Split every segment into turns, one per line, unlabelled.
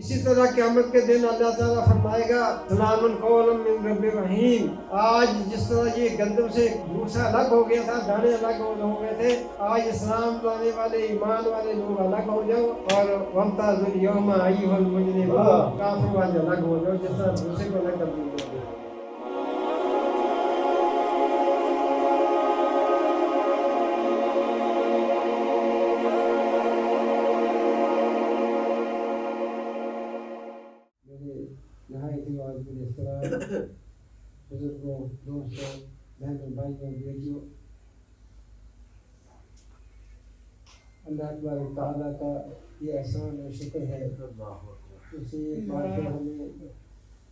اسی طرح قیامت کے دن اللہ تعالیٰ فرمائے گا سلام قولا من رب رحیم. آج جس طرح یہ گندم سے بھوسا الگ ہو گیا تھا، دانے الگ ہو گئے تھے، آج اسلام لانے والے ایمان والے لوگ الگ ہو جاؤ اور وامتازوا الیوم ایھا المجرمون، کافر والے الگ ہو جاؤ جس طرح بھوسے کو الگ کر دیا گیا. نہایت ہی واجب احترام بزرگوں، دوستوں، بہنوں، بھائیوں، بیٹیوں، اللہ تبارک تعالیٰ کا یہ احسان اور شکر ہے اسے یہ بات ہمیں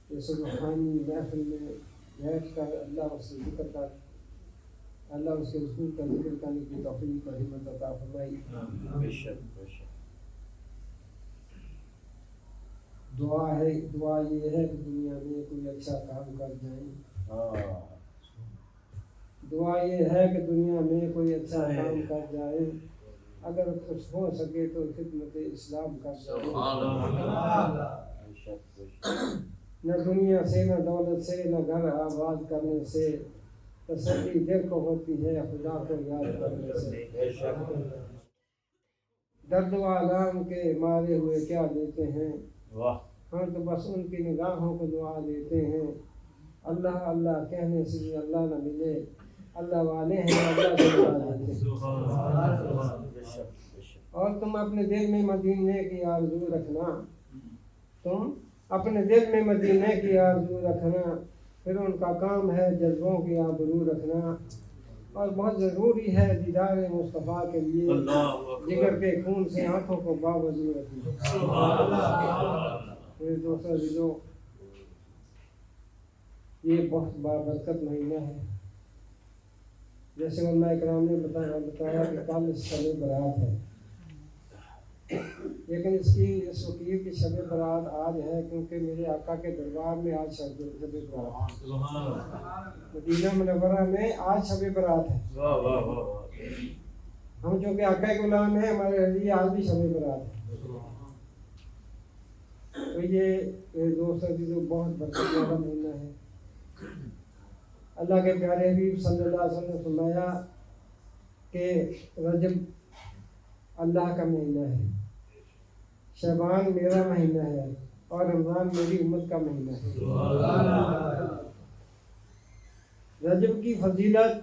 اس روحانی محفل میں بیٹھ کر اللہ اس سے ذکر کر، اللہ اس کے رسول کا ذکر کرنے کی توفیق اور ہمت عطا فرمائی. دعا یہ ہے کہ دنیا میں کوئی اچھا کام کر جائیں. دعا یہ ہے کہ دنیا میں کوئی اچھا کام کر جائے، اگر کچھ ہو سکے تو خدمت اسلام کر جائے. نہ دنیا سے، نہ دولت سے، نہ گھر آباد کرنے سے تسلی دل کو ہوتی ہے خدا کو یاد کرنے سے. درد و آلام کے مارے ہوئے کیا دیتے ہیں، ہم تو بس ان کی نگاہوں کو دعا دیتے ہیں. اللہ اللہ کہنے سے اللہ نہ ملے، اللہ والے ہیں اللہ سے دعا دیتے ہیں. اور تم اپنے دل میں مدینے کی آرزو رکھنا، تم اپنے دل میں مدینے کی آرزو رکھنا، پھر ان کا کام ہے جذبوں کی آبرو رکھنا. اور بہت ضروری ہے دیدار مصطفیٰ کے لیے جگر کے خون سے آنکھوں کو باوضو رکھنا. میرے دوستوں عزیزوں، یہ بہت بابرکت مہینہ ہے. جیسے علماء اکرام نے بتایا کہ کل شب برات ہے، لیکن اس فقیر کی شب برات آج ہے کیونکہ میرے آقا کے دربار میں آج شب برات، مدینہ منورہ میں آج شب برات ہے. ہم چونکہ آقا کے غلام ہیں، ہمارے لیے آج بھی شب برات ہے. تو یہ دوستوں عزیزوں بہت برکت والا مہینہ ہے. اللہ کے پیارے حبیب صلی اللہ علیہ وسلم نے فرمایا کہ رجب اللہ کا مہینہ ہے، شعبان میرا مہینہ ہے، اور رمضان میری امت کا مہینہ ہے. رجب کی فضیلت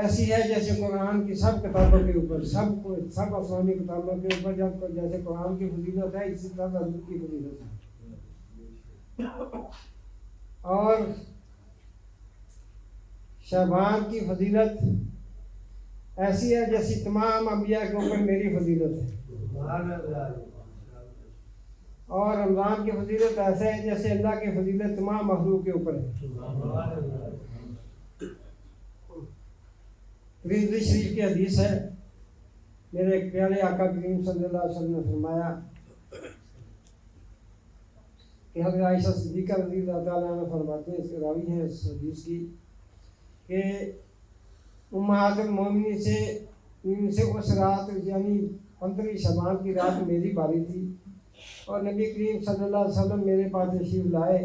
ایسی ہے جیسے قرآن کی سب کتابوں کے اوپر، سب آسمانی کتابوں کے اوپر جیسے قرآن کی فضیلت ہے، اسی طرح رجب کی فضیلت ہے. اور شعبان کی فضیلت ایسی ہے جیسی تمام انبیاء کے اوپر میری فضیلت ہے. اور رمضان کی فضیلت ایسے ہے جیسے اللہ کی فضیلت تمام مخلوق کے اوپر ہے. ترمذی شریف کی حدیث ہے، میرے ایک پیارے آقا کریم صلی اللہ علیہ وسلم نے فرمایا کہ حضرت عائشہ صدیقہ رضی اللہ تعالیٰ عنہ فرماتے ہیں، اس کے راوی ہیں اس حدیث کی، کہ امہات المومنین سے اس رات یعنی 15 شعبان کی رات میری باری تھی، اور نبی کریم صلی اللہ علیہ وسلم میرے پاس تشریف لائے.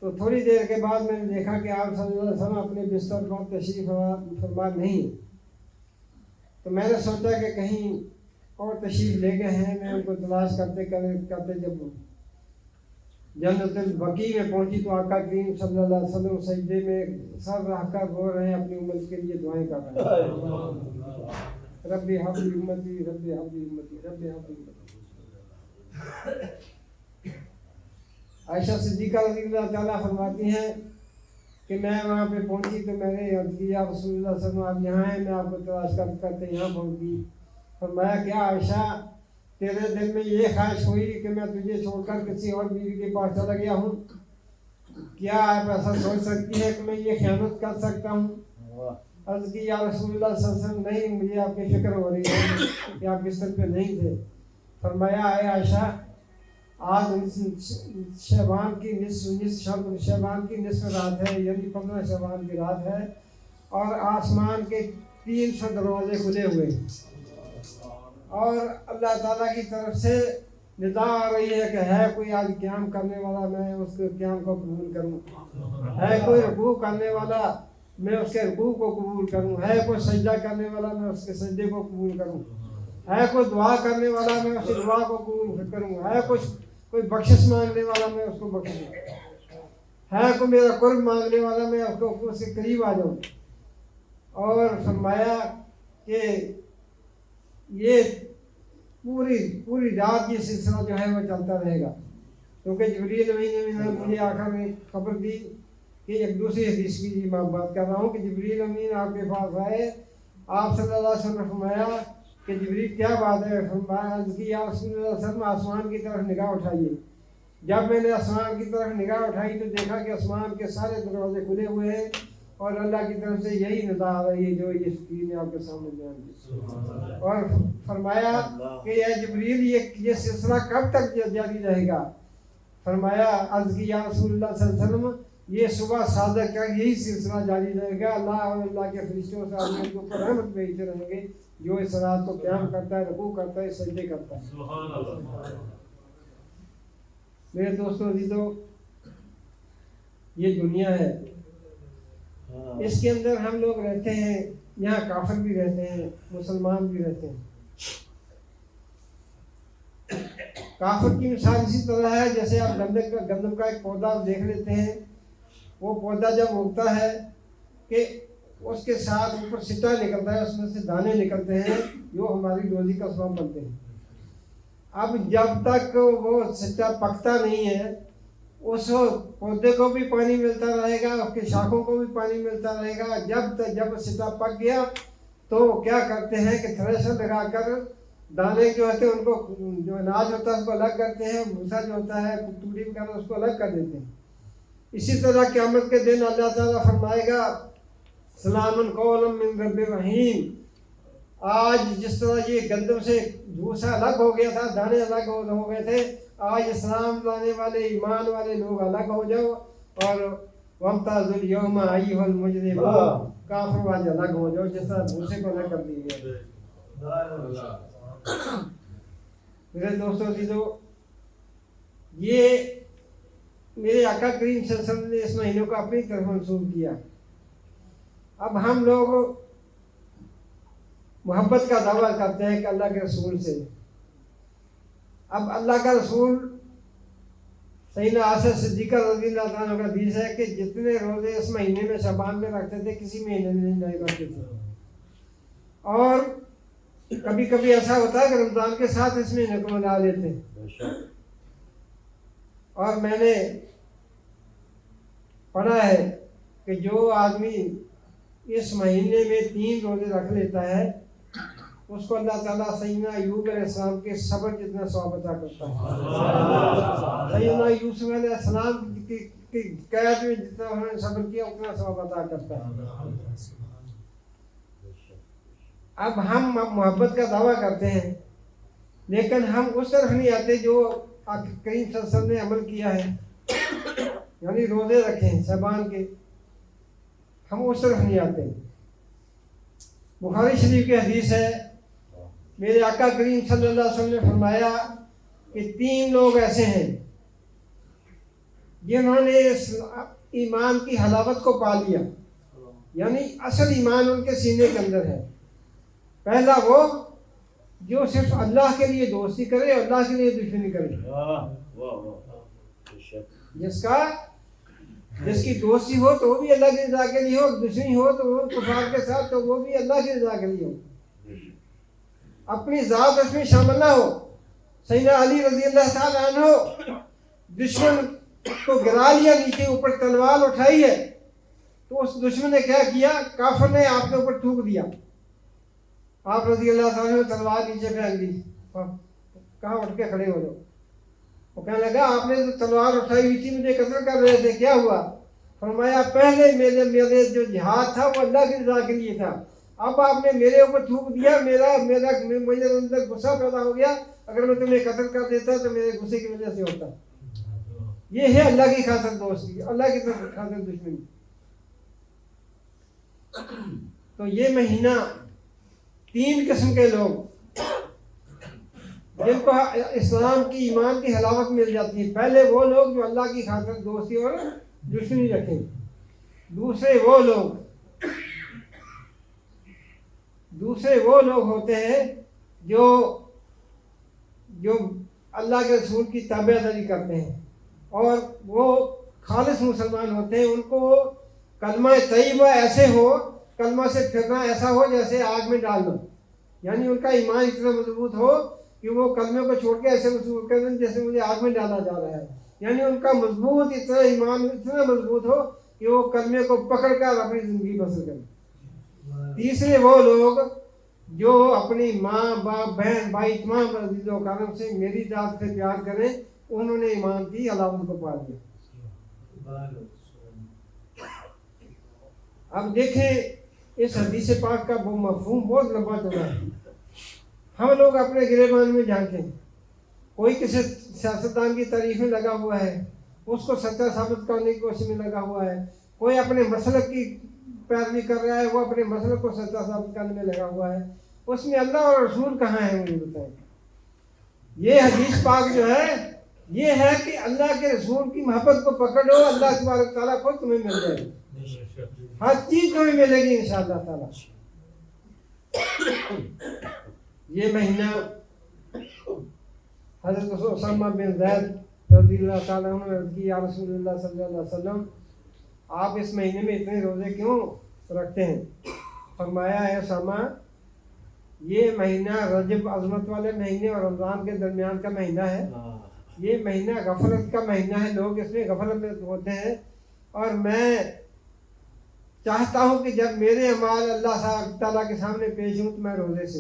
تو تھوڑی دیر کے بعد میں نے دیکھا کہ آپ صلی اللہ علیہ وسلم اپنے بستر پر تشریف فرما نہیں. تو میں نے سوچا کہ کہیں اور تشریف لے گئے ہیں. میں ان کو تلاش کرتے جب جنت البقیع میں پہنچی تو آقا کریم صلی اللہ علیہ وسلم سجدے میں سر رکھ کر رو رہے ہیں، اپنی امت کے لیے دعائیں کر رہے ہیں. رب ہب لی امتی، رب ہب لی امتی، رب ہب لی امتی. عائشہ صدیقہ رضی اللہ تعالیٰ فرماتی ہیں کہ میں وہاں پہ پہنچی تو میں نے عرض کیا رسول اللہ صلی اللہ علیہ وسلم آپ یہاں ہیں، میں آپ کو تلاش کرتے یہاں پہنچ گئی. فرمایا کیا عائشہ تیرے دل میں یہ خواہش ہوئی کہ میں تجھے چھوڑ کر کسی اور بیوی کے پاس چلا گیا ہوں؟ کیا آپ ایسا سوچ سکتی ہے کہ میں یہ خیانت کر سکتا ہوں؟ عرض کی یا رسول اللہ صلی اللہ علیہ وسلم نہیں، مجھے آپ کی فکر ہو رہی ہے کہ آپ بستر پہ نہیں تھے. فرمایا اے عائشہ آج شعبان کی نصف رات ہے، یعنی 15 شعبان کی رات ہے، اور آسمان کے 300 دروازے کھلے ہوئے، اور اللہ تعالیٰ کی طرف سے ندا آ رہی ہے کہ ہے کوئی آج قیام کرنے والا میں اس کے قیام کو قبول کروں، ہے کوئی رکوع کرنے والا میں اس کے رکوع کو قبول کروں، ہے کوئی سجدہ کرنے والا میں اس کے سجدے کو قبول کروں، ہے کوئی دعا کرنے والا میں اس کی دعا کو قبول کروں، ہے کوئی بخشش مانگنے والا میں اس کو بخشوں، ہے کوئی میرا قرب مانگنے والا میں اس کے قریب آ جاؤں۔ اور فرمایا کہ یہ پوری رات یہ سلسلہ جو ہے وہ چلتا رہے گا، کیونکہ جبریل امین نے مجھے آخر میں خبر دی کہ ایک دوسری حدیث کی میں بات کر رہا ہوں کہ جبریل امین آپ کے پاس آئے، آپ صلی اللہ علیہ وسلم نے فرمایا کہ جبریل کیا بات ہے؟ فرمایا کہ یا رسول اللہ صلی اللہ علیہ وسلم آسمان کی طرف نگاہ اٹھائیے۔ جب میں نے آسمان کی طرف نگاہ اٹھائی تو دیکھا کہ آسمان کے سارے دروازے کھلے ہوئے ہیں اور اللہ کی طرف سے یہی ندا آ رہی ہے جو یہ اسکرین نے آپ کے سامنے بیان کی۔ اور فرمایا کہ اے جبریل یہ سلسلہ کب تک جاری رہے گا؟ فرمایا عرض کی یا رسول اللہ صلی اللہ علیہ وسلم یہ صبح صادق کا یہی سلسلہ جاری رہے گا، اللہ اور اللہ کے فرشتوں سے آدمی کے اوپر رحمت بھیجتے رہیں گے جو اس رات کو قیام کرتا ہے، رکوع کرتا ہے، سجدے کرتا ہے۔ سبحان اللہ۔ میرے دوستوں عزیزو، یہ دنیا ہے، اس کے اندر ہم لوگ رہتے ہیں، یہاں کافر بھی رہتے ہیں، مسلمان بھی رہتے ہیں۔ کافر کی مثال اسی طرح ہے جیسے آپ گندم کا ایک پودا دیکھ لیتے ہیں، وہ پودا جب اگتا ہے کہ اس کے ساتھ اوپر سٹا نکلتا ہے، اس میں سے دانے نکلتے ہیں جو ہماری روزی کا سبب بنتے ہیں۔ اب جب تک وہ سٹا پکتا نہیں ہے اس پودے کو بھی پانی ملتا رہے گا، اس کی شاخوں کو بھی پانی ملتا رہے گا۔ جب سٹا پک گیا تو کیا کرتے ہیں کہ تھریشر لگا کر دانے جو ہوتے ہیں ان کو، جو اناج ہوتا ہے اس کو الگ کرتے ہیں، بھوسا جو ہوتا ہے توڑی وغیرہ اس کو الگ کر دیتے ہیں۔ اسی طرح قیامت کے دن اللہ تعالیٰ فرمائے گا سلام قولا من رب رحیم۔ آج جس طرح یہ گندم سے بھوسا الگ ہو گیا تھا، دانے الگ ہو گئے تھے، آج اسلام لانے والے ایمان والے لوگ الگ ہو جاؤ اور وامتازوا الیوم ایھا المجرمون، کافر آج الگ ہو جاؤ جس طرح بھوسے کو الگ کر دیا۔ میرے دوستوں عزیزو، یہ میرے آقا کریم صلی اللہ علیہ وسلم نے اس مہینے کو اپنی طرف منسوب کیا۔ اب ہم لوگ محبت کا دعویٰ کرتے ہیں کہ اللہ کے رسول سے، اب اللہ کا رسول سیدنا عائشہ صدیقہ رضی اللہ تعالیٰ عنہ کا حدیث ہے کہ جتنے روزے اس مہینے میں شعبان میں رکھتے تھے کسی مہینے میں نہیں رکھتے تھے، اور کبھی کبھی ایسا ہوتا ہے کہ رمضان کے ساتھ اس مہینے کو منا لیتے۔ اور میں نے پڑھا ہے کہ جو آدمی اس مہینے میں 3 روزے رکھ لیتا ہے اس کو اللہ تعالیٰ سیدنا ایوب علیہ السلام کے صبر جتنا ثواب عطا کرتا ہے۔ سیدنا یوسف علیہ السلام کی قید میں جتنا انہوں نے صبر کیا اتنا ثواب عطا کرتا ہے۔ اب ہم محبت کا دعویٰ کرتے ہیں لیکن ہم اس طرف نہیں آتے جو کریم صلی اللہ علیہ وسلم نے عمل کیا ہے، یعنی روزے رکھیں شعبان کے، ہم اس طرف نہیں آتے۔ بخاری شریف کی حدیث ہے، میرے آقا کریم صلی اللہ علیہ وسلم نے فرمایا کہ 3 لوگ ایسے ہیں جنہوں نے ایمان کی حلاوت کو پا لیا، یعنی اصل ایمان ان کے سینے کے اندر ہے۔ پہلا وہ جو صرف اللہ کے لیے دوستی کرے اور اللہ کے لیے دشمنی کرے، جس کی دوستی ہو تو وہ بھی اللہ کی رضا کے لیے ہو، دشمنی ہو تو وہ کفار کے ساتھ تو وہ بھی اللہ کی رضا کے لیے ہو، اپنی ذات اس میں شامل نہ ہو۔ سیدنا علی رضی اللہ تعالیٰ عنہ دشمن کو گرا لیا، نیچے اوپر تلوار اٹھائی ہے تو اس دشمن نے کیا کیا، کافر نے آپ کے اوپر تھوک دیا، آپ رضی اللہ تعالیٰ عنہ تلوار نیچے پھینک دی، کہاں اٹھ کے کھڑے ہو جاؤ۔ وہ کہنے لگا آپ نے جو تلوار اٹھائی ہوئی تھی مجھے قتل کر رہے تھے، کیا ہوا؟ فرمایا پہلے میرے جو جہاد تھا وہ اللہ کی رضا کے لیے تھا، اب آپ نے میرے اوپر تھوک دیا، مجھے اندر غصہ پیدا ہو گیا، اگر میں تمہیں قتل کر دیتا تو میرے غصے کی وجہ سے ہوتا۔ یہ ہے اللہ کی خاطر دوستی، اللہ کی خاطر دشمنی۔ تو یہ مہینہ 3 قسم کے لوگ، جن کو اسلام کی ایمان کی حلاوت مل جاتی ہے. پہلے وہ لوگ جو اللہ کی خاطر دوستی اور دشمنی رکھیں. دوسرے وہ لوگ ہوتے ہیں جو اللہ کے رسول کی تابعداری کرتے ہیں اور وہ خالص مسلمان ہوتے ہیں. ان کو کلمہ طیبہ ایسے ہو، کلمہ سے پھرنا ایسا ہو جیسے آگ میں ڈالنا، یعنی ان کا ایمان اتنا مضبوط ہو کہ وہ کلمے کو چھوڑ کے ایسے محسوس کریں جیسے مجھے آگ میں ڈالا جا رہا ہے. یعنی ان کا ایمان اتنا مضبوط ہو کہ وہ کلمے کو پکڑ کر اپنی زندگی بسر کریں. تیسرے وہ لوگ جو اپنی ماں باپ بہن بھائی تمام عزیز و کرم سے میری ذات سے پیار کریں، انہوں نے ایمان کی علامت کو پا لیا. اب دیکھیں اس حدیث پاک کا وہ مفہوم بہت لمبا چوڑا ہے. ہم لوگ اپنے گریبان میں جھانکیں، کوئی کسی سیاستدان کی تعریف میں لگا ہوا ہے، اس کو سچا ثابت کرنے کی کوشش میں لگا ہوا ہے. کوئی اپنے مسلک کی پیروی کر رہا ہے، وہ اپنے مسلک کو سچا ثابت کرنے میں لگا ہوا ہے. اس میں اللہ اور رسول کہاں ہے مجھے بتائیں. یہ حدیث پاک جو ہے یہ ہے کہ اللہ کے رسول کی محبت کو پکڑو، اللہ تبارک تعالیٰ کو تمہیں مل جائے گی، ہر چیز تمہیں ملے گی انشاءاللہ تعالیٰ. یہ مہینہ حضرت اسامہ بن زید رضی اللہ تعالیٰ عنہ نے عرض کی، یا رسول اللہ صلی اللہ علیہ وسلم آپ اس مہینے میں اتنے روزے کیوں رکھتے ہیں؟ فرمایا ہے اسامہ یہ مہینہ رجب عظمت والے مہینے اور رمضان کے درمیان کا مہینہ ہے. یہ مہینہ غفلت کا مہینہ ہے، لوگ اس میں غفلت میں ہوتے ہیں، اور میں چاہتا ہوں کہ جب میرے اعمال اللہ تعالیٰ کے سامنے پیش ہوں تو میں روزے سے،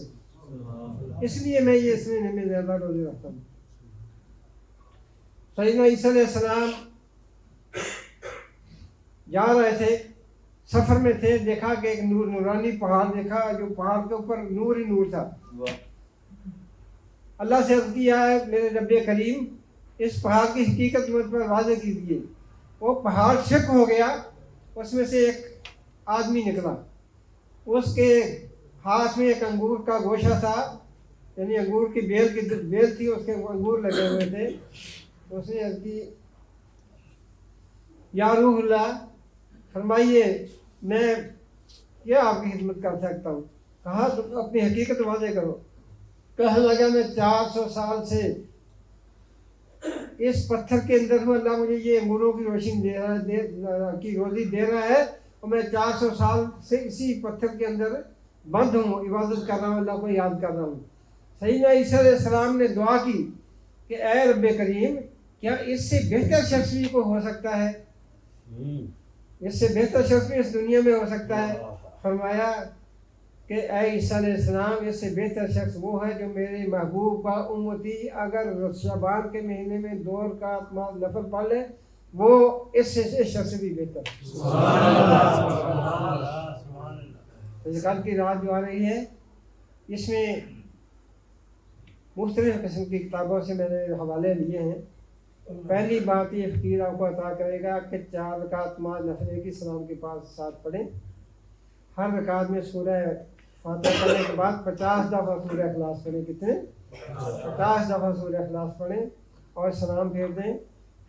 اس لیے میں یہ اس مہینے میں زیادہ روزے رکھتا ہوں. سیدنا عیسیٰ علیہ السلام جا رہے تھے، سفر میں تھے، دیکھا کہ ایک نورانی پہاڑ دیکھا، جو پہاڑ کے اوپر نور ہی نور تھا. اللہ سے عرض کیا ہے میرے رب کریم اس پہاڑ کی حقیقت مجھ پر واضح کیجیے. وہ پہاڑ شک ہو گیا، اس میں سے ایک آدمی نکلا، اس کے ہاتھ میں ایک انگور کا گوشہ تھا، یعنی انگور کی بیل تھی، اس کے انگور لگے ہوئے تھے. اس نے عرض کی یا روح اللہ فرمائیے میں کیا آپ کی خدمت کر سکتا ہوں. کہا تم اپنی حقیقت واضح کرو. کہنے لگا میں 400 سال سے اس پتھر کے اندر ہوں، اللہ مجھے یہ انگوروں کی روشنی دے رہا ہے، کی روزی دے رہا ہے، اور میں 400 سال سے اسی پتھر کے اندر بند ہوں، عبادت کر رہا ہوں، اللہ کو یاد کر رہا ہوں. سیدنا عیسیٰ علیہ السلام نے دعا کی کہ اے رب کریم کیا اس سے بہتر شخص بھی کو ہو سکتا ہے، اس سے بہتر شخص بھی اس دنیا میں ہو سکتا ہے. فرمایا کہ اے عیسیٰ علیہ السلام اس سے بہتر شخص وہ ہے جو میرے محبوب کا امتی اگر شعبان کے مہینے میں 2 رکعت نفل پڑھ لے، وہ اس شخص سے بھی بہتر. کل کی رات جو آ رہی ہے اس میں مختلف قسم کی کتابوں سے میں نے حوالے لیے ہیں. پہلی بات یہ فقیر آپ کو عطا کرے گا کہ 4 رکعت نفل ایک ہی سلام کے پاس ساتھ پڑھیں. ہر رکعت میں سورہ فاتحہ پڑھنے کے بعد 50 دفعہ سورہ اخلاص پڑھیں. کتنے؟ 50 دفعہ سورہ اخلاص پڑھیں اور سلام پھیر دیں.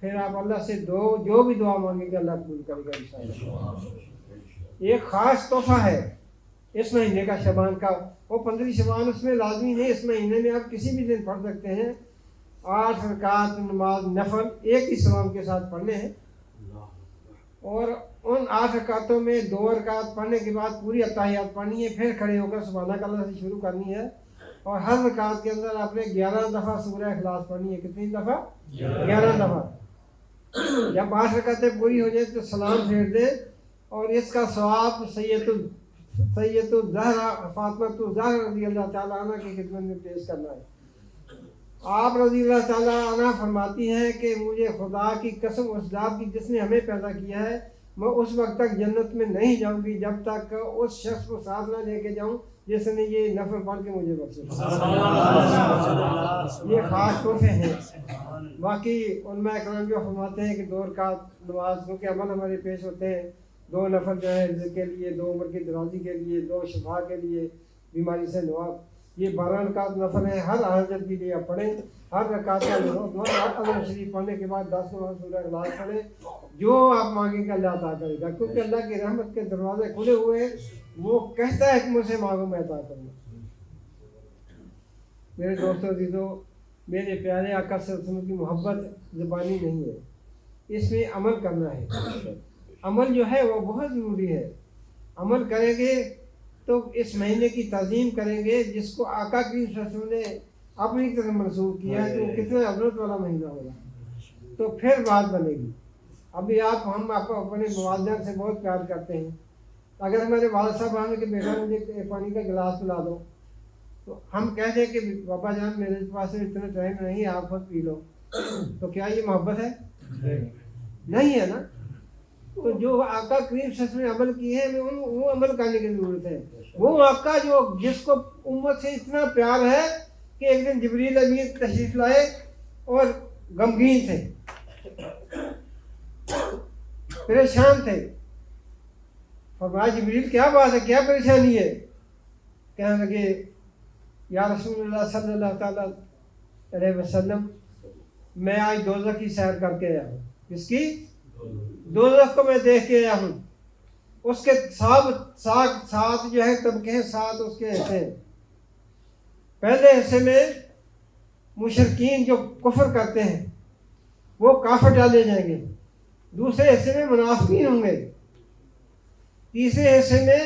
پھر آپ اللہ سے جو بھی دعا مانگیں گے اللہ قبول کرے گا انشاءاللہ. ایک خاص تحفہ ہے اس مہینے کا شعبان کا، وہ 15 شعبان اس میں لازمی نہیں، اس مہینے میں آپ کسی بھی دن پڑھ سکتے ہیں. 8 رکعت نماز نفل ایک ہی سلام کے ساتھ پڑھنے ہیں، اور ان 8 رکعتوں میں 2 رکعت پڑھنے کے بعد پوری اتحیات پڑھنی ہے، پھر کھڑے ہو کر سبحانک اللہ سے شروع کرنی ہے، اور ہر رکعت کے اندر آپ نے 11 دفعہ سورہ اخلاص پڑھنی ہے. کتنی دفعہ؟ 11 دفعہ. جب 8 رکعتیں پوری ہو جائیں تو سلام پھیر دیں، اور اس کا ثواب سید الزہرا فاطمہ الزہرا رضی اللہ تعالیٰ عنہ کی خدمت میں پیش کرنا ہے. آپ رضی اللہ تعالیٰ عنہ فرماتی ہیں کہ مجھے خدا کی قسم اس ذات کی جس نے ہمیں پیدا کیا ہے، میں اس وقت تک جنت میں نہیں جاؤں گی جب تک اس شخص کو ساتھ نہ لے کے جاؤں جس نے یہ نفل پڑھ کے مجھے بخشے. یہ خاص تحفے ہیں. باقی علماء کرام جو فرماتے ہیں کہ 2 رکعت نماز کیونکہ عمل ہمارے پیش ہوتے ہیں، 2 نفل جو ہے رزق کے لیے، 2 عمر کی درازی کے لیے، 2 شفا کے لیے، بیماری سے نواز، یہ 12 رکعت نفل ہے، ہر حاجت کے لیے آپ پڑھیں، ہر رکعت کا اذان شریف پڑھنے کے بعد 10 مرتبہ سورہ اخلاص پڑھیں، جو آپ مانگیں گے اللہ عطا کرے گا، کیونکہ اللہ کی رحمت کے دروازے کھلے ہوئے ہیں، وہ کہتا ہے کہ مجھ سے مانگو میں عطا کروں گا۔ میرے دوستوں عزیزوں، میرے پیارے آقا صلی اللہ علیہ وسلم کی محبت زبانی نہیں ہے، اس میں عمل کرنا ہے۔ عمل جو ہے وہ بہت ضروری ہے، عمل کریں گے تو اس مہینے کی تعظیم کریں گے جس کو آقا کی رسول نے اپنی طرف منسوخ کیا ہے، تو کتنا عبرت والا مہینہ ہوگا، تو پھر بات بنے گی۔ ابھی ہم آپ کو اپنے والدین سے بہت پیار کرتے ہیں، اگر ہمارے والد صاحب آئیں کہ بیٹا مجھے پانی کا گلاس پلا دو، تو ہم کہتے ہیں کہ بابا جان میرے پاس اتنا ٹائم نہیں ہے، آپ خود پی لو، تو کیا یہ محبت ہے؟ نہیں ہے نا۔ تو جو آقا کریم صلی اللہ علیہ وسلم نے عمل کیے ہیں وہ عمل کرنے کی ضرورت ہے۔ وہ آقا جو جس کو امت سے اتنا پیار ہے کہ ایک دن جبریل امین تشریف لائے اور غمگین تھے، پریشان تھے، فرمایا جبریل کیا بات ہے، کیا پریشانی ہے؟ کہنے لگے یا رسول اللہ صلی اللہ تعالیٰ علیہ وسلم، میں آج دوزخ کی سیر کر کے آیا ہوں۔ کس کی؟ دوزخ کو میں دیکھ کے آیا ہوں، اس کے ساتھ جو ہے طبقے ہیں، 7 اس کے حصے ہیں۔ پہلے حصے میں مشرکین جو کفر کرتے ہیں وہ کافر ڈالے جائیں گے، دوسرے حصے میں منافقین ہوں گے، تیسرے حصے میں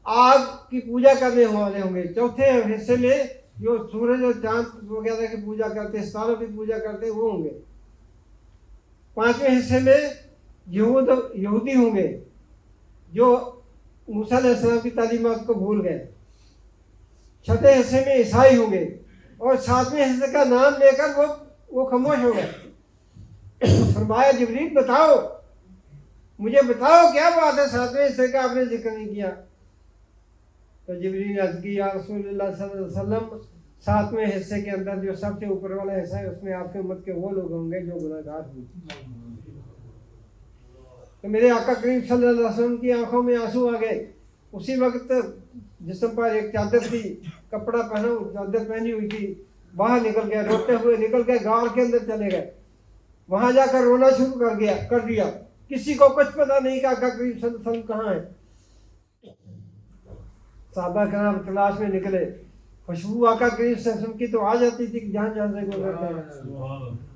آگ کی پوجا کرنے والے ہوں گے، چوتھے حصے میں جو سورج اور چاند وغیرہ کی پوجا کرتے ہیں، ستاروں کی پوجا کرتے ہیں وہ ہوں گے، 5ویں حصے میں یہودی ہوں گے جو موسیٰ علیہ السلام کی تعلیمات کو بھول گئے، 6تھے حصے میں عیسائی ہوں گے، اور 7ویں حصے کا نام لے کر وہ خاموش ہو گئے۔ فرمایا جبریل بتاؤ، مجھے بتاؤ کیا بات ہے 7ویں حصے کا آپ نے ذکر نہیں کیا؟ تو جبریل نے عرض کی یا رسول اللہ صلی اللہ علیہ وسلم، 7ویں حصے کے اندر جو سب سے اوپر والا حصہ ہے اس میں آپ کی امت کے وہ لوگ ہوں گے جو گناہ گار ہوئے۔ تو میرے آقا کریم صلی اللہ علیہ وسلم کی آنکھوں میں آنسو آ گئے۔ اسی وقت جسم پر ایک چادر تھی، کپڑا پہنا، چادر پہنی ہوئی تھی، باہر نکل گئے، روتے ہوئے نکل گئے، غار کے اندر چلے گئے، وہاں جا کر رونا شروع کر دیا۔ کسی کو کچھ پتا نہیں کہ آقا کریم صلی اللہ علیہ وسلم کہاں ہے۔ صحابہ کرام تلاش میں نکلے، خوشبو آقا کریم صلی اللہ علیہ وسلم کی تو آ جاتی تھی کہ جہاں جہاں سے گزرتے ہیں،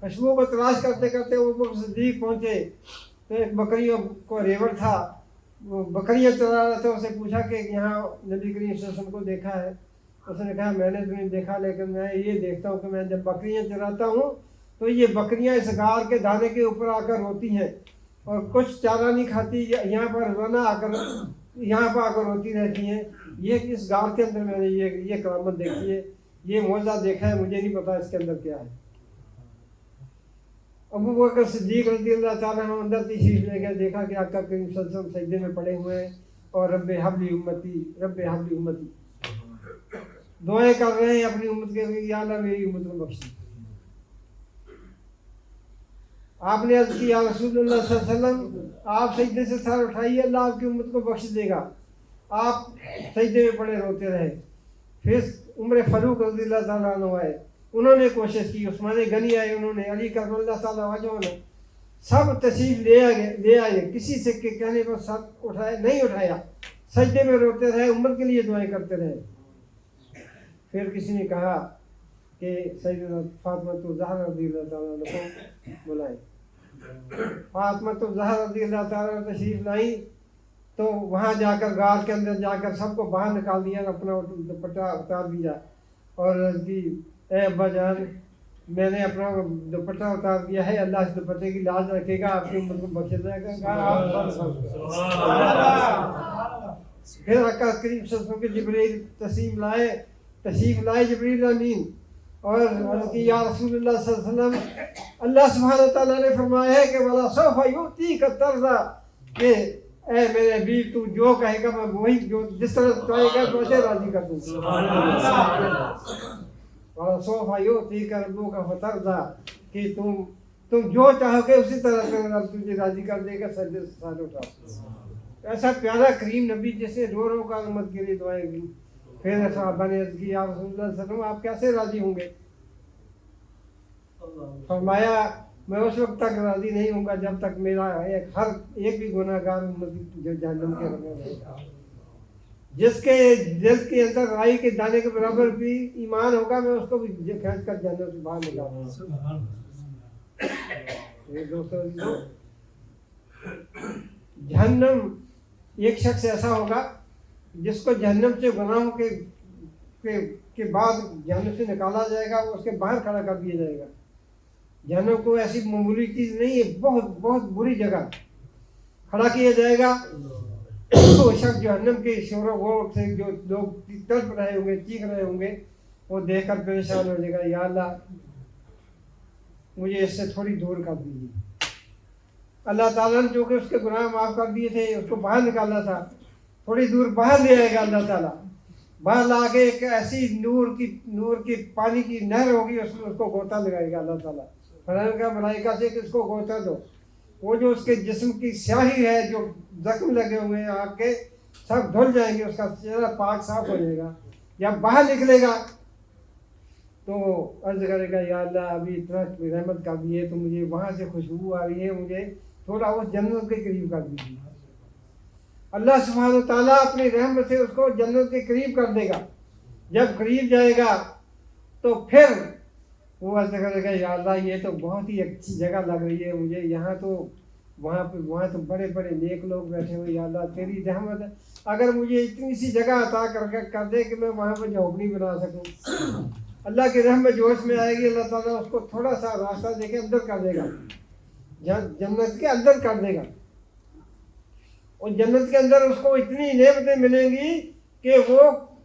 خوشبو کو تلاش کرتے کرتے وہ ابو بکر صدیق پہنچے تو ایک بکریوں کو ریوڑ تھا، وہ بکریاں چلا رہا تھا، اسے پوچھا کہ یہاں نبی کریم صلی اللہ علیہ وسلم کو دیکھا ہے؟ اس نے کہا میں نے تو نہیں دیکھا، لیکن میں یہ دیکھتا ہوں کہ میں جب بکریاں چراتا ہوں تو یہ بکریاں اس غار کے دانے کے اوپر آ کر روتی ہیں اور کچھ چارہ نہیں کھاتی، یہاں پر روزانہ آ کر روتی رہتی ہیں۔ یہ اس غار کے اندر میں نے یہ کرامت دیکھی ہے، یہ معجزہ دیکھا ہے، مجھے نہیں پتا اس کے اندر کیا ہے۔ ابو بکر صدیق رضی اللہ تعالیٰ عنہ اندر تشریف لے گئے، دیکھا کہ آقا کریم صلی اللہ علیہ وسلم سجدے میں پڑے ہوئے ہیں اور رب حبلی امتی، رب حبلی امتی دعائیں کر رہے ہیں اپنی امت کے لیے، یا اللہ میری امت کو بخش۔ آپ نے عرض کیا رسول اللہ صلی اللہ علیہ وسلم آپ سجدے سے سر اٹھائیے، اللہ آپ کی امت کو بخش دے گا۔ آپ سجدے میں پڑے روتے رہے۔ پھر عمر فاروق رضی اللہ تعالیٰ عنہ آئے، انہوں نے کوشش کی، عثمان غنی آئے، انہوں نے، علی کرم اللہ تعالیٰ وجہ نے، سب تشریف لے آئے، کسی سے کہنے پر سر نہیں اٹھایا، سجدے میں روتے رہے، امت کے لیے دعائیں کرتے رہے۔ پھر کسی نے کہا کہ سیدنا فاطمہ الزہرا رضی اللہ تعالیٰ عنہ کو بلائیں۔ فاطمہ الزہرا رضی اللہ تعالیٰ عنہ تشریف لائیں تو وہاں جا کر غار کے اندر جا کر سب کو باہر نکال دیا، اپنا دوپٹہ اتار دیا اور کہ اے ابا جان میں نے اپنا دوپٹہ اتار دیا ہے، اللہ اس دوپٹے کی لاج رکھے گا، آپ کی امت کو بخش دے گا۔ پھر آقا کریم صلی اللہ علیہ وسلم کے جبریل تشریف لائے جبریل امین، اور عرض کی یا رسول اللہ صلی اللہ علیہ وسلم اللہ سبحانہ وتعالیٰ نے فرمایا ہے کہ وَلَا سَوْفَ يُؤْتِيكَ تَرْضَىٰ، کہ اے میرے حبیب تو جو کہے گا میں وہی، جو جس طرح چاہے گا تو اسے راضی کر دوں گا۔ وَلَا سَوْفَ يُؤْتِيكَ رَبُّكَ فَتَرْضَىٰ، کہ تم جو چاہو گے اسی طرح رب تجھے راضی کر دے گا، سجدے سے سر اٹھا۔ ایسا پیارا کریم نبی جیسے رو کر امت کے لیے دعائیں کی، پھر صحابہ نے عرض کی یا رسول اللہ صلی اللہ علیہ وسلم آپ کیسے راضی ہوں گے؟ فرمایا میں اس وقت تک راضی نہیں ہوں گا جب تک میرا ہر ایک بھی گناہ گار جو جہنم کے رہے گا، جس کے دل کے اندر رائی کے دانے کے برابر بھی ایمان ہوگا میں اس کو بھی کھینچ کر جہنم سے باہر نکالوں گا۔ دوستوں جہنم ایک شخص ایسا ہوگا جس کو جہنم سے گناہوں کے بعد جہنم سے نکالا جائے گا، اس کے باہر کھڑا کر دیا جائے گا۔ جہنم کو ایسی معمولی چیز نہیں ہے، بہت بہت بری جگہ کھڑا کیا جائے گا۔ وہ شخص جہنم کے شور و غور سے جو لوگ تڑپ رہے ہوں گے، چیخ رہے ہوں گے، وہ دیکھ کر پریشان ہو جائے گا، یا اللہ مجھے اس سے تھوڑی دور کر دیجیے۔ اللہ تعالیٰ نے جو کہ اس کے گناہ معاف کر دیے تھے، اس کو باہر نکالنا تھا، تھوڑی دور باہر لے آئے گا اللہ تعالیٰ، باہر لا کے ایک ایسی نور کی پانی کی نہر ہوگی، اس میں اس کو غوطہ لگائے گا اللہ تعالیٰ، فرمائے گا ملائکہ سے کہ اس کو غوطہ دو۔ وہ جو اس کے جسم کی سیاہی ہے، جو زخم لگے ہوئے ہیں آگ کے، سب دھل جائیں گے، اس کا چہرہ پاک صاف ہو جائے گا۔ جب باہر نکلے گا تو عرض کرے گا یا اللہ ابھی اتنا رحمت کر دی ہے تو مجھے وہاں سے خوشبو آ رہی ہے، مجھے تھوڑا اس جنت کے قریب کر دیجیے۔ اللہ سبحانہ و تعالیٰ اپنی رحمت سے اس کو جنت کے قریب کر دے گا۔ جب قریب جائے گا تو پھر وہ عرض کرے گا یا اللہ یہ تو بہت ہی اچھی جگہ لگ رہی ہے مجھے، یہاں تو وہاں تو بڑے بڑے نیک لوگ بیٹھے ہوئے، یا اللہ تیری رحمت ہے، اگر مجھے اتنی سی جگہ عطا کر دے کہ میں وہاں پہ جھونپڑی بنا سکوں۔ اللہ کی رحمت جوش میں آئے گی، اللہ تعالیٰ اس کو تھوڑا سا راستہ دے کے اندر کر دے گا، جنت کے اندر کر دے گا، اور جنت کے اندر اس کو اتنی نعمتیں ملیں گی کہ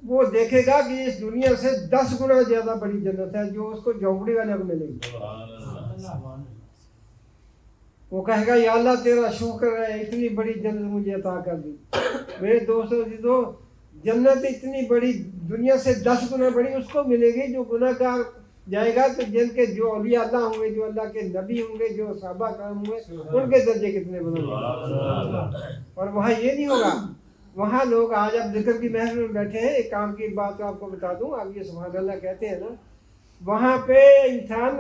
وہ دیکھے گا کہ اس دنیا سے 10 گنا زیادہ بڑی جنت ہے جو اس کو جھونپڑی والے کو ملے گی۔ وہ کہے گا یا اللہ تیرا شکر ہے اتنی بڑی جنت مجھے عطا کر دی۔ میرے دوستوں جنت اتنی بڑی دنیا سے 10 گنا بڑی اس کو ملے گی جو گناہ گار جائے گا، تو جن کے جو اولیاء اللہ ہوں گے، جو اللہ کے نبی ہوں گے، جو صحابہ کرام ہوں گے، ان کے درجے کتنے بلند ہوں گے۔ اور وہاں یہ نہیں ہوگا، وہاں لوگ آج اب ذکر کی محفل میں بیٹھے ہیں، ایک کام کی بات آپ کو بتا دوں، اب یہ سبحان اللہ کہتے ہیں نا، وہاں پہ انسان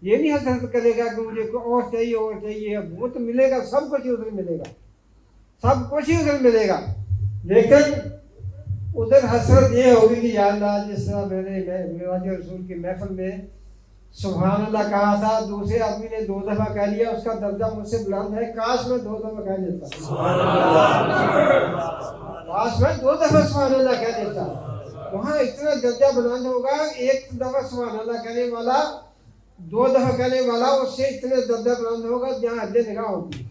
یہ نہیں حسرت کرے گا کہ مجھے اور چاہیے، وہ تو ملے گا، سب کچھ ادھر ملے گا، سب کچھ ہی ادھر ملے گا، لیکن ادھر حسرت یہ ہوگی کہ یا اللہ جس طرح میں نے معراج رسول کی محفل میں سبحان اللہ کہا تھا، دوسرے آدمی نے 2 دفعہ کہہ لیا، اس کا درجہ مجھ سے بلند ہے، کاش میں 2 دفعہ کہہ لیتا، کاش میں 2 دفعہ سبحان اللہ کہہ لیتا۔ وہاں اتنا درجہ بلند ہوگا، 1 دفعہ سبحان اللہ کہنے والا 2 دفعہ کہنے والا اس سے اتنا درجہ بلند ہوگا جہاں حد نگاہ ہوگی۔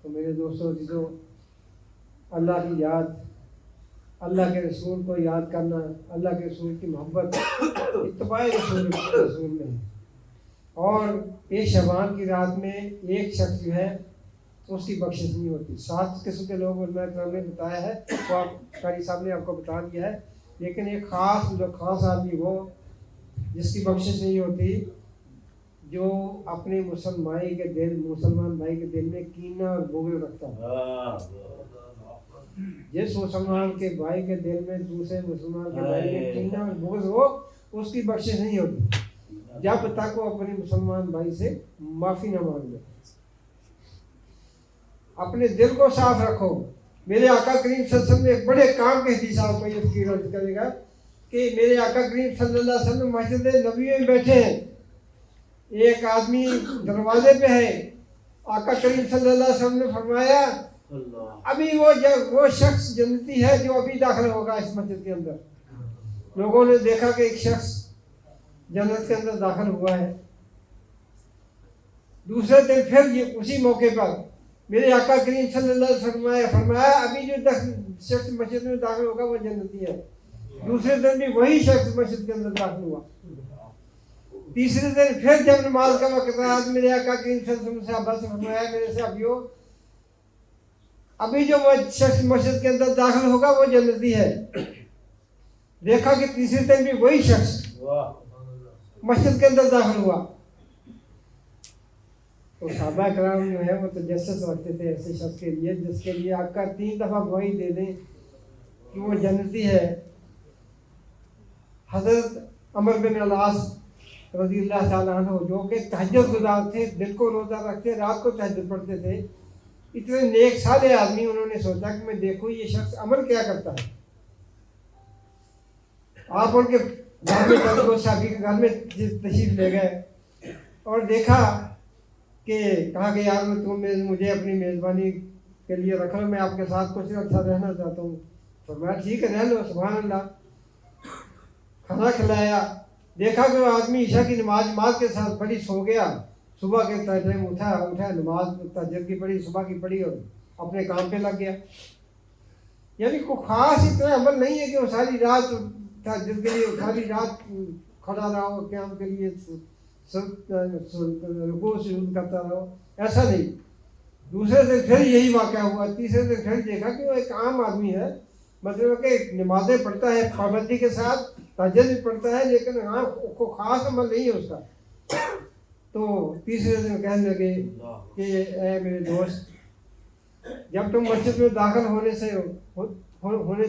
تو میرے دوستوں جو اللہ کی یاد، اللہ کے رسول کو یاد کرنا، اللہ کے رسول کی محبت اتباع رسول میں ہے۔ اور یہ شعبان کی رات میں ایک شخص جو ہے اس کی بخشش نہیں ہوتی، 7 قسم کے لوگ علماء کرام نے بتایا ہے، تو آپ قاری صاحب نے آپ کو بتا دیا ہے، لیکن ایک خاص آدمی وہ جس کی بخشش نہیں ہوتی، جو اپنے مسلمان بھائی کے دل میں کینہ اور بغض رکھتا ہے۔ جس مسلمان کے بھائی کے دل میں دوسرے مسلمان کے بھائی میں کینہ اور بغض ہو، اس کی بخشش نہیں ہوتی جب تک وہ اپنے مسلمان بھائی سے معافی نہ مانگ لے۔ اپنے دل کو صاف رکھو۔ میرے آقا کریم صلی اللہ علیہ وسلم نے ایک بڑے کام کے حدیث آپ کو یہ فکر کرے گا کہ میرے آقا کریم صلی اللہ علیہ وسلم مسجد نبوی میں بیٹھے ہیں، ایک آدمی دروازے پہ ہے، آقا کریم صلی اللہ علیہ وسلم نے فرمایا ابھی وہ شخص جنتی ہے جو ابھی داخل ہوگا اس مسجد کے اندر۔ لوگوں نے دیکھا کہ ایک شخص جنت کے اندر داخل ہوا ہے۔ دوسرے دن پھر اسی موقع پر میرے آقا کریم صلی اللہ علیہ وسلم نے فرمایا ابھی جو شخص مسجد میں داخل ہوگا وہ جنتی ہے۔ دوسرے دن بھی وہی شخص مسجد کے اندر داخل ہوا۔ تیسرے دن پھر جب نماز کا وقت آیا تو میرے آقا کریم صلی اللہ علیہ وسلم صحابہ سے فرمایا میرے صحابیوں ابھی جو وہ شخص مسجد کے اندر داخل ہوگا وہ جنتی ہے۔ دیکھا کہ تیسرے دن بھی وہی شخص مسجد کے اندر داخل ہوا۔ تو صحابہ کرام جو ہے وہ تجسس رکھتے تھے ایسے شخص کے لیے جس کے لیے آقا 3 دفعہ گواہی دے دیں کہ وہ جنتی ہے۔ حضرت عمر بن العاص رضی اللہ تعالیٰ عنہ جو کہ تہجد گزار تھے، دل کو روزہ رکھتے، رات کو تہجد پڑھتے تھے، اتنے نیک صالح آدمی، انہوں نے سوچا کہ میں دیکھوں یہ شخص عمل کیا کرتا ہے۔ آپ ان کے گھر میں چلو، شادی کے گھر میں تشریف لے گئے اور دیکھا کہ کہا کہ یار مجھے اپنی میزبانی کے لیے رکھ لو، میں آپ کے ساتھ کچھ اچھا رہنا چاہتا ہوں۔ فرمایا ٹھیک ہے رہ لو، سبحان اللہ۔ کھانا کھلایا، دیکھا کہ وہ آدمی عشاء کی نماز کے ساتھ پڑھی، سو گیا۔ صبح کے ٹائم اٹھا نماز تہجد کی پڑھی، صبح کی پڑھی اور اپنے کام پہ لگ گیا۔ یعنی کوئی خاص اتنا عمل نہیں ہے کہ وہ ساری رات تہجد کے لیے ساری رات کھڑا رہا ہو، قیام کے لیے رکوع سجود کرتا رہا، ایسا نہیں۔ دوسرے دن پھر یہی واقعہ ہوا، تیسرے دن پھر دیکھا کہ وہ ایک عام آدمی ہے، مطلب کہ نمازیں پڑھتا ہے پابندی کے ساتھ، تہجد بھی پڑھتا ہے، لیکن کو خاص عمل نہیں ہے اس کا۔ تو تیسرے دن کہنے لگے کہ اے میرے دوست، جب تم مسجد میں داخل ہونے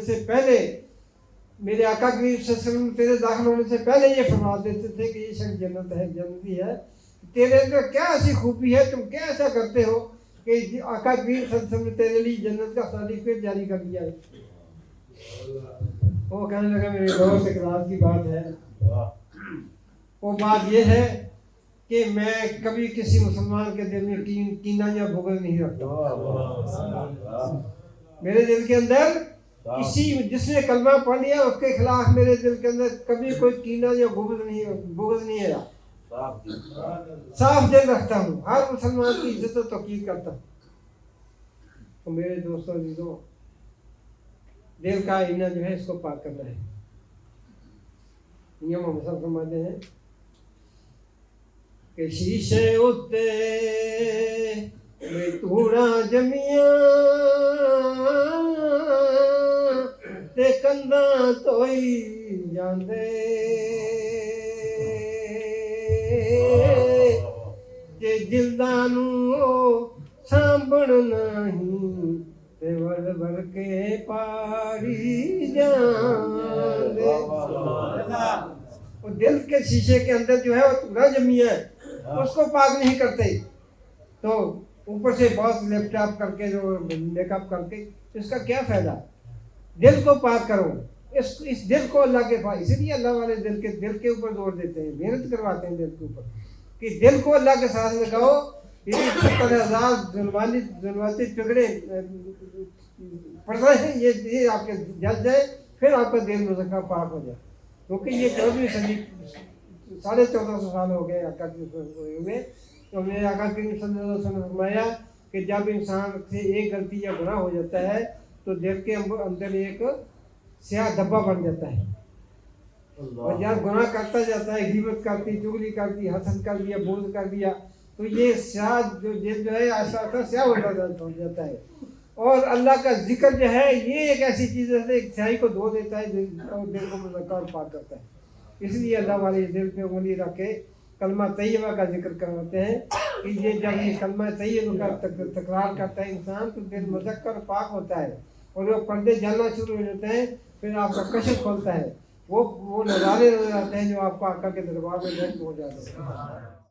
سے پہلے میرے آقا کریم صلی اللہ علیہ وسلم تیرے داخل ہونے سے پہلے یہ فرما دیتے تھے کہ یہ شخص جنت ہے، جنتی ہے، تیرے اندر کیا ایسی خوبی ہے، تم کیا ایسا کرتے ہو کہ آقا کریم صلی اللہ علیہ وسلم نے تیرے لیے جنت کا سرٹیفکیٹ جاری کر دیا ہے۔ وہ کہنے لگا میرے دوست اقرار کی بات ہے، وہ بات یہ ہے کہ میں کبھی کسی مسلمان کے دل میں کینہ یا بغض نہیں رکھتا۔ میرے دل کے اندر جس نے کلمہ پڑھ لیا اس کے خلاف میرے دل کے اندر کبھی کوئی کینہ یا بغض نہیں ہے، صاف دل رکھتا ہوں، ہر مسلمان کی عزت و توقیر کرتا ہوں۔ تو میرے دوستوں عزیزوں، دل کا آئینہ جو ہے اس کو پاک کرنا ہے۔ یہ محمد فرماتے ہیں کہ شیشے اتے میں توڑا جمیاں تے کنداں توئی جاندے، جے جلداں نوں سانبھن نہیں تے ور کے پاری جاندے۔ وہ دل کے شیشے کے اندر جو ہے وہ توڑا جمیا ہے، اس کو پاک نہیں کرتے، تو اوپر سے بہت لیپ ٹاپ کر کے جو میک اپ کر کے اس کا کیا فائدہ؟ دل کو پاک کرو، اس دل کو اللہ کے پاس، اسی لیے اللہ والے دل کے اوپر زور دیتے ہیں، محنت کرواتے ہیں دل کے اوپر کہ دل کو اللہ کے ساتھ لگاؤ۔ یہ 70,000 ظلماتی ٹکڑے پڑ رہے ہیں، یہ آپ کے جل جائے، پھر آپ کا دل مزکہ پاک ہو جائے، کیونکہ یہ 14ویں صدی 1450 سال ہو گئے آقا کی ہوئے۔ تو میرے آقا کریم صلی اللہ علیہ وسلم نے فرمایا کہ جب انسان سے ایک غلطی یا گناہ ہو جاتا ہے تو دل کے اندر ایک سیاہ دھبا بن جاتا ہے، اور جب گناہ کرتا جاتا ہے، غیبت کرتی، چغلی کرتی، حسد کر دیا، بغض کر دیا، تو یہ سیاہ دل جو ہے آہستہ آہستہ سیاہ ہو جاتا ہے۔ اور اللہ کا ذکر جو ہے یہ ایک ایسی چیز ہے ایک سیاہی کو دھو دیتا ہے اور دل کو مزکہ اور پاک کرتا ہے۔ اس لیے اللہ والے دل پہ انگلی رکھ کے کلمہ طیبہ کا ذکر کرواتے ہیں کہ یہ جب یہ کلمہ طیبہ کا تکرار کرتا ہے انسان تو دل مذکر پاک ہوتا ہے، اور وہ پردے جلنا شروع ہو جاتے ہیں، پھر آپ کا کشف کھولتا ہے، وہ نظارے نظر آتے ہیں جو آپ کو آقا کے دربار میں ہو جاتے ہیں۔